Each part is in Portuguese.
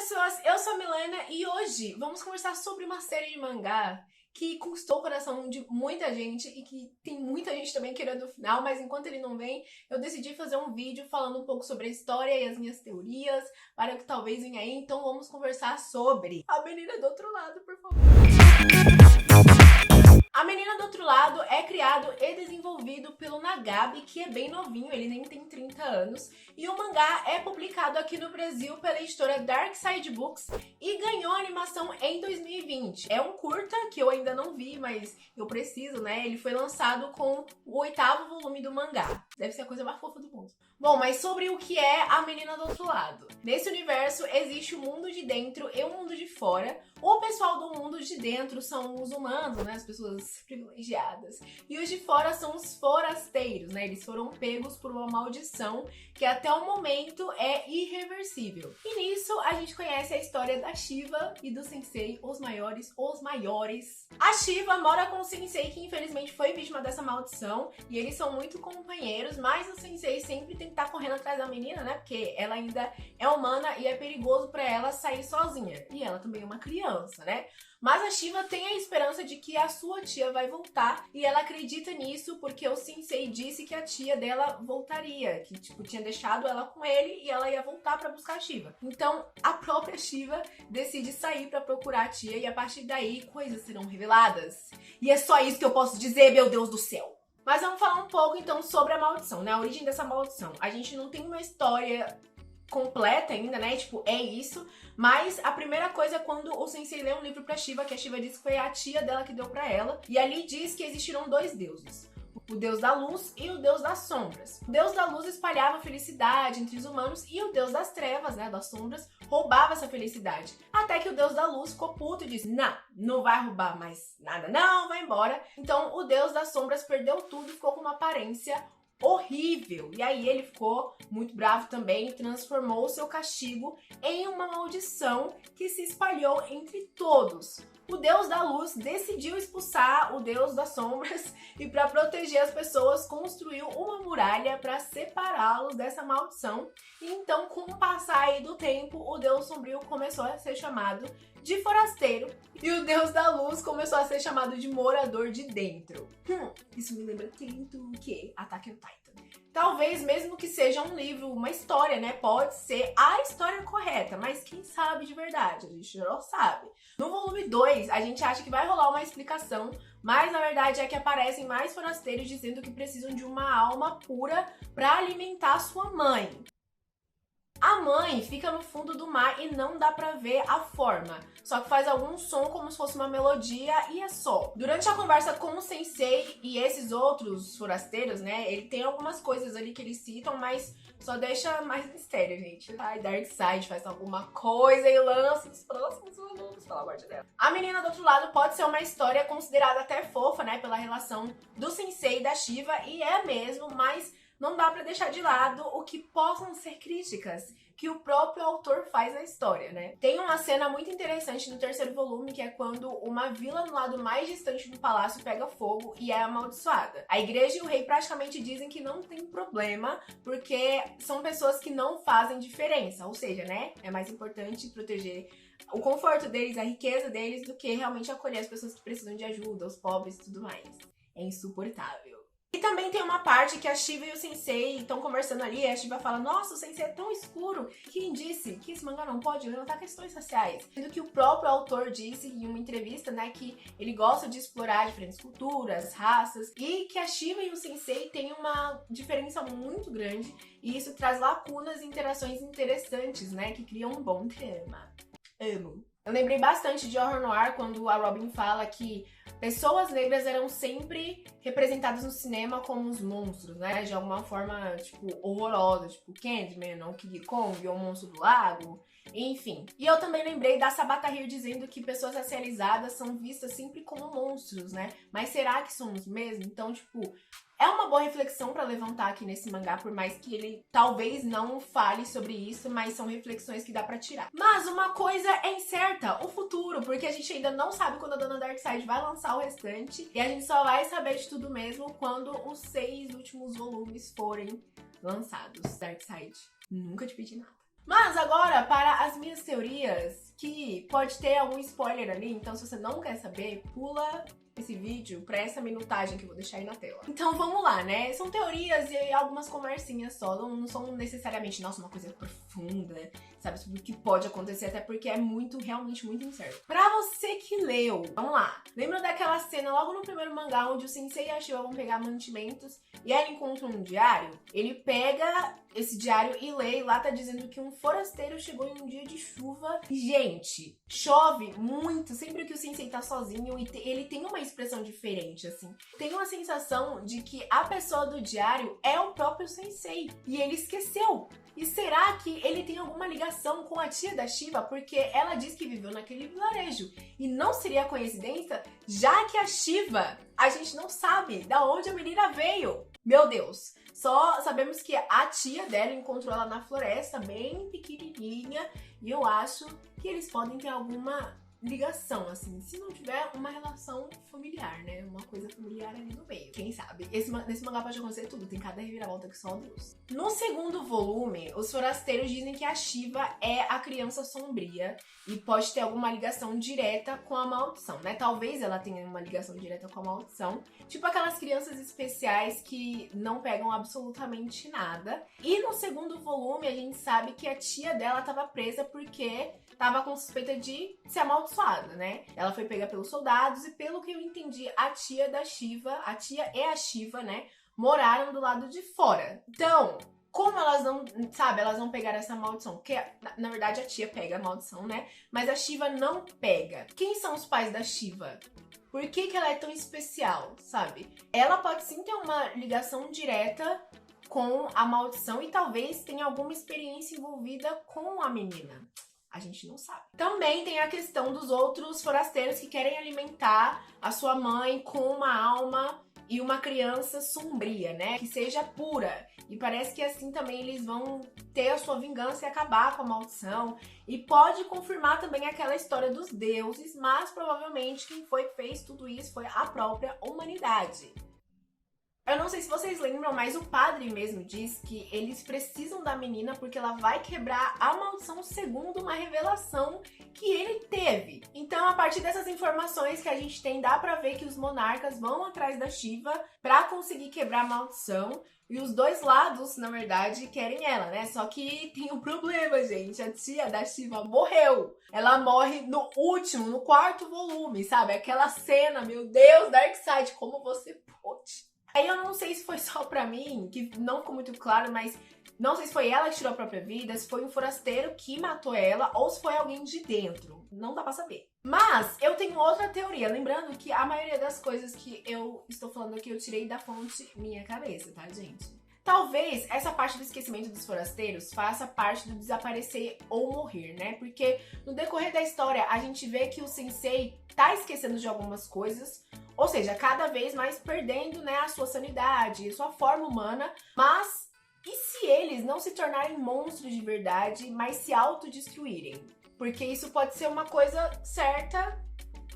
pessoas, eu sou a Milena e hoje vamos conversar sobre uma série de mangá que conquistou o coração de muita gente e que tem muita gente também querendo o final, mas enquanto ele não vem, eu decidi fazer um vídeo falando um pouco sobre a história e as minhas teorias para o que talvez venha aí, então vamos conversar sobre A Menina do Outro Lado, por favor. A Menina do Outro Lado é criado e desenvolvido pelo Nagabe, que é bem novinho, ele nem tem 30 anos, e o mangá é publicado aqui no Brasil pela editora Dark Side Books e ganhou animação em 2020. É um curta que eu ainda não vi, mas eu preciso, né? Ele foi lançado com o 8º volume do mangá. Deve ser a coisa mais fofa do mundo. Bom, mas sobre o que é A Menina do Outro Lado. Nesse universo existe o mundo de dentro e o mundo de fora. O pessoal do mundo de dentro são os humanos, né? As pessoas privilegiadas. E os de fora são os forasteiros, né? Eles foram pegos por uma maldição que até o momento é irreversível. E nisso a gente conhece a história da Shiva e do Sensei, os maiores. A Shiva mora com o Sensei, que infelizmente foi vítima dessa maldição, e eles são muito companheiros, mas o Sensei sempre tem que estar correndo atrás da menina, né? Porque ela ainda é humana e é perigoso pra ela sair sozinha. E ela também é uma criança, né? Mas a Shiva tem a esperança de que a sua tia vai voltar e ela acredita nisso porque o Sensei disse que a tia dela voltaria, que tipo tinha deixado ela com ele e ela ia voltar pra buscar a Shiva. Então a própria Shiva decide sair pra procurar a tia e a partir daí coisas serão reveladas. E é só isso que eu posso dizer, meu Deus do céu. Mas vamos falar um pouco então sobre a maldição, né? A origem dessa maldição. A gente não tem uma história completa ainda, né? Tipo, é isso. Mas a primeira coisa é quando o Sensei lê um livro pra Shiva, que a Shiva disse que foi a tia dela que deu pra ela. E ali diz que existiram dois deuses. O deus da luz e o deus das sombras. O deus da luz espalhava felicidade entre os humanos e o deus das trevas, né, das sombras, roubava essa felicidade. Até que o deus da luz ficou puto e disse, não vai roubar mais nada não, vai embora. Então o deus das sombras perdeu tudo e ficou com uma aparência horrível. E aí ele ficou muito bravo também e transformou o seu castigo em uma maldição que se espalhou entre todos. O deus da luz decidiu expulsar o deus das sombras e para proteger as pessoas construiu uma muralha para separá-los dessa maldição. E então, com o passar aí do tempo, o deus sombrio começou a ser chamado de forasteiro e o deus da luz começou a ser chamado de morador de dentro. Isso me lembra tanto o que? Attack on Titan. Talvez mesmo que seja um livro, uma história, né? Pode ser a história correta, mas quem sabe de verdade? A gente não sabe. No volume 2, a gente acha que vai rolar uma explicação, mas na verdade é que aparecem mais forasteiros dizendo que precisam de uma alma pura para alimentar sua mãe. A mãe fica no fundo do mar e não dá pra ver a forma, só que faz algum som como se fosse uma melodia e é só. Durante a conversa com o Sensei e esses outros forasteiros, né, ele tem algumas coisas ali que eles citam, mas só deixa mais mistério, gente. Ai, Dark Side faz alguma coisa e lança os próximos volumes, pelo amor de Deus. A Menina do Outro Lado pode ser uma história considerada até fofa, né, pela relação do Sensei e da Shiva, e é mesmo, mas não dá pra deixar de lado o que possam ser críticas que o próprio autor faz na história, né? Tem uma cena muito interessante no 3º volume, que é quando uma vila no lado mais distante do palácio pega fogo e é amaldiçoada. A igreja e o rei praticamente dizem que não tem problema, porque são pessoas que não fazem diferença, ou seja, né? É mais importante proteger o conforto deles, a riqueza deles, do que realmente acolher as pessoas que precisam de ajuda, os pobres e tudo mais. É insuportável. E também tem uma parte que a Shiva e o Sensei estão conversando ali e a Shiva fala, nossa, o Sensei é tão escuro. Quem disse que esse mangá não pode levantar questões raciais? Sendo que o próprio autor disse em uma entrevista, né, que ele gosta de explorar diferentes culturas, raças, e que a Shiva e o Sensei têm uma diferença muito grande e isso traz lacunas e interações interessantes, né, que criam um bom tema. Amo. Eu lembrei bastante de Horror Noir quando a Robin fala que pessoas negras eram sempre representadas no cinema como os monstros, né? De alguma forma, tipo, horrorosa, tipo Candyman, ou King Kong, ou Monstro do Lago, enfim. E eu também lembrei da Sabata Hill dizendo que pessoas racializadas são vistas sempre como monstros, né? Mas será que somos mesmo? Então, tipo, é uma boa reflexão pra levantar aqui nesse mangá, por mais que ele talvez não fale sobre isso, mas são reflexões que dá pra tirar. Mas uma coisa é incerta, o futuro, porque a gente ainda não sabe quando a Dona Darkseid vai lançar o restante, e a gente só vai saber de tudo mesmo quando os 6 últimos volumes forem lançados. Darkseid, nunca te pedi nada. Mas agora, para as minhas teorias, que pode ter algum spoiler ali, então se você não quer saber, pula esse vídeo pra essa minutagem que eu vou deixar aí na tela. Então vamos lá, né? São teorias e algumas conversinhas só, não são necessariamente, nossa, uma coisa profunda, sabe, sobre o que pode acontecer, até porque é realmente muito incerto. Pra você que leu, vamos lá. Lembra daquela cena logo no primeiro mangá, onde o Sensei e a Shiva vão pegar mantimentos e ela encontra um diário? Ele pega esse diário e lê, e lá tá dizendo que um forasteiro chegou em um dia de chuva. E, gente, chove muito sempre que o Sensei tá sozinho e ele tem uma expressão diferente, assim. Tem uma sensação de que a pessoa do diário é o próprio Sensei e ele esqueceu. E será que ele tem alguma ligação com a tia da Shiva? Porque ela diz que viveu naquele vilarejo. E não seria coincidência, já que a Shiva, a gente não sabe da onde a menina veio. Meu Deus! Só sabemos que a tia dela encontrou ela na floresta, bem pequenininha. E eu acho que eles podem ter alguma ligação, assim, se não tiver uma relação familiar, né? Uma coisa familiar ali no meio. Quem sabe? Nesse mangá pode acontecer tudo, tem cada reviravolta que só Deus. No segundo volume, os forasteiros dizem que a Shiva é a criança sombria e pode ter alguma ligação direta com a maldição, né? Talvez ela tenha uma ligação direta com a maldição, tipo aquelas crianças especiais que não pegam absolutamente nada. E no segundo volume, a gente sabe que a tia dela estava presa porque tava com suspeita de ser amaldiçoada, né? Ela foi pega pelos soldados e, pelo que eu entendi, a tia da Shiva, a tia e a Shiva, né, moraram do lado de fora. Então, como elas não, sabe, elas não pegaram essa maldição? Porque, na verdade, a tia pega a maldição, né? Mas a Shiva não pega. Quem são os pais da Shiva? Por que ela é tão especial, sabe? Ela pode sim ter uma ligação direta com a maldição e talvez tenha alguma experiência envolvida com a menina. A gente não sabe. Também tem a questão dos outros forasteiros que querem alimentar a sua mãe com uma alma e uma criança sombria, né? Que seja pura. E parece que assim também eles vão ter a sua vingança e acabar com a maldição. E pode confirmar também aquela história dos deuses, mas provavelmente quem foi que fez tudo isso foi a própria humanidade. Eu não sei se vocês lembram, mas o padre mesmo diz que eles precisam da menina porque ela vai quebrar a maldição segundo uma revelação que ele teve. Então, a partir dessas informações que a gente tem, dá pra ver que os monarcas vão atrás da Shiva pra conseguir quebrar a maldição. E os dois lados, na verdade, querem ela, né? Só que tem um problema, gente. A tia da Shiva morreu. Ela morre no último, no quarto volume, sabe? Aquela cena, meu Deus, Darkseid, como você pôde? Aí eu não sei se foi só pra mim, que não ficou muito claro, mas não sei se foi ela que tirou a própria vida, se foi um forasteiro que matou ela, ou se foi alguém de dentro. Não dá pra saber. Mas eu tenho outra teoria, lembrando que a maioria das coisas que eu estou falando aqui eu tirei da fonte minha cabeça, tá, gente? Talvez essa parte do esquecimento dos forasteiros faça parte do desaparecer ou morrer, né? Porque no decorrer da história a gente vê que o Sensei tá esquecendo de algumas coisas, ou seja, cada vez mais perdendo, né, a sua sanidade, sua forma humana. Mas e se eles não se tornarem monstros de verdade, mas se autodestruírem? Porque isso pode ser uma coisa certa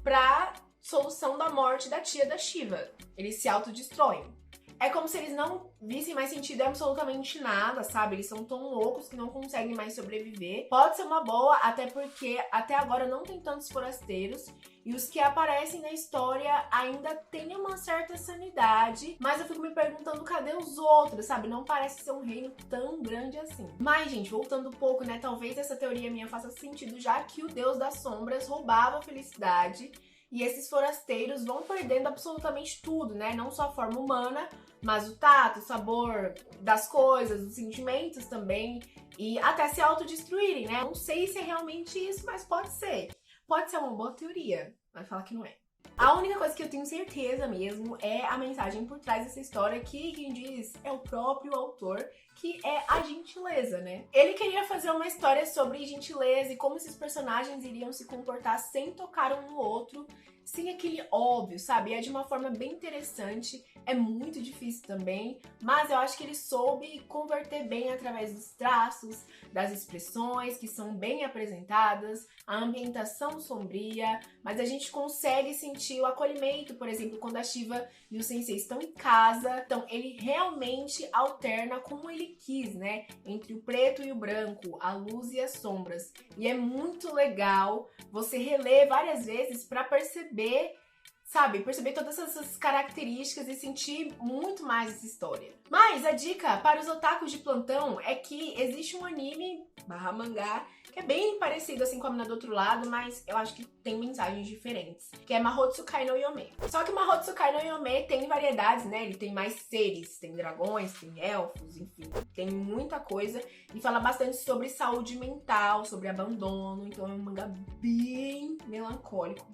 pra solução da morte da tia da Shiva. Eles se autodestroem. É como se eles não vissem mais sentido em absolutamente nada, sabe? Eles são tão loucos que não conseguem mais sobreviver. Pode ser uma boa, até porque até agora não tem tantos forasteiros. E os que aparecem na história ainda têm uma certa sanidade. Mas eu fico me perguntando, cadê os outros, sabe? Não parece ser um reino tão grande assim. Mas, gente, voltando um pouco, né? Talvez essa teoria minha faça sentido, já que o Deus das Sombras roubava a felicidade. E esses forasteiros vão perdendo absolutamente tudo, né? Não só a forma humana, mas o tato, o sabor das coisas, os sentimentos também. E até se autodestruírem, né? Não sei se é realmente isso, mas pode ser. Pode ser uma boa teoria, mas fala que não é. A única coisa que eu tenho certeza mesmo é a mensagem por trás dessa história, que quem diz é o próprio autor, que é a gentileza, né? Ele queria fazer uma história sobre gentileza e como esses personagens iriam se comportar sem tocar um no outro, sem aquele óbvio, sabe? É de uma forma bem interessante, é muito difícil também, mas eu acho que ele soube converter bem através dos traços, das expressões que são bem apresentadas, a ambientação sombria, mas a gente consegue sentir sentir o acolhimento, por exemplo, quando a Shiva e o Sensei estão em casa. Então, ele realmente alterna como ele quis, né? Entre o preto e o branco, a luz e as sombras. E é muito legal você reler várias vezes para perceber, sabe, perceber todas essas características e sentir muito mais essa história. Mas a dica para os otakus de plantão é que existe um anime / mangá que é bem parecido assim com a Mina do Outro Lado, mas eu acho que tem mensagens diferentes, que é Mahotsukai no Yome. Só que Mahotsukai no Yome tem variedades, né? Ele tem mais seres, tem dragões, tem elfos, enfim, tem muita coisa e fala bastante sobre saúde mental, sobre abandono, então é um mangá bem melancólico.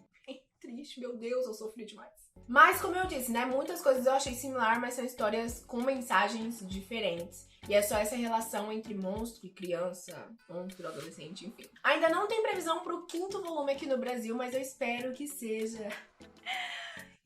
Triste, meu Deus, eu sofri demais. Mas, como eu disse, né, muitas coisas eu achei similar, mas são histórias com mensagens diferentes. E é só essa relação entre monstro e criança, monstro, adolescente, enfim. Ainda não tem previsão pro 5º volume aqui no Brasil, mas eu espero que seja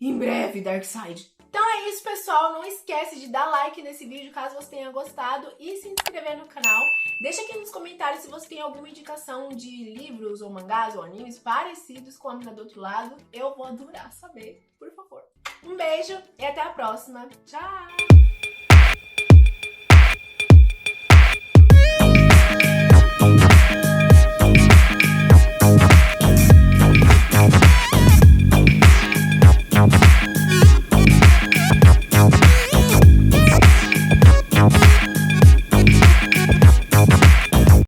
em breve, Darkseid. Então é isso, pessoal. Não esquece de dar like nesse vídeo caso você tenha gostado e se inscrever no canal. Deixa aqui nos comentários se você tem alguma indicação de livros ou mangás ou animes parecidos com a Mina do Outro Lado. Eu vou adorar saber, por favor. Um beijo e até a próxima. Tchau!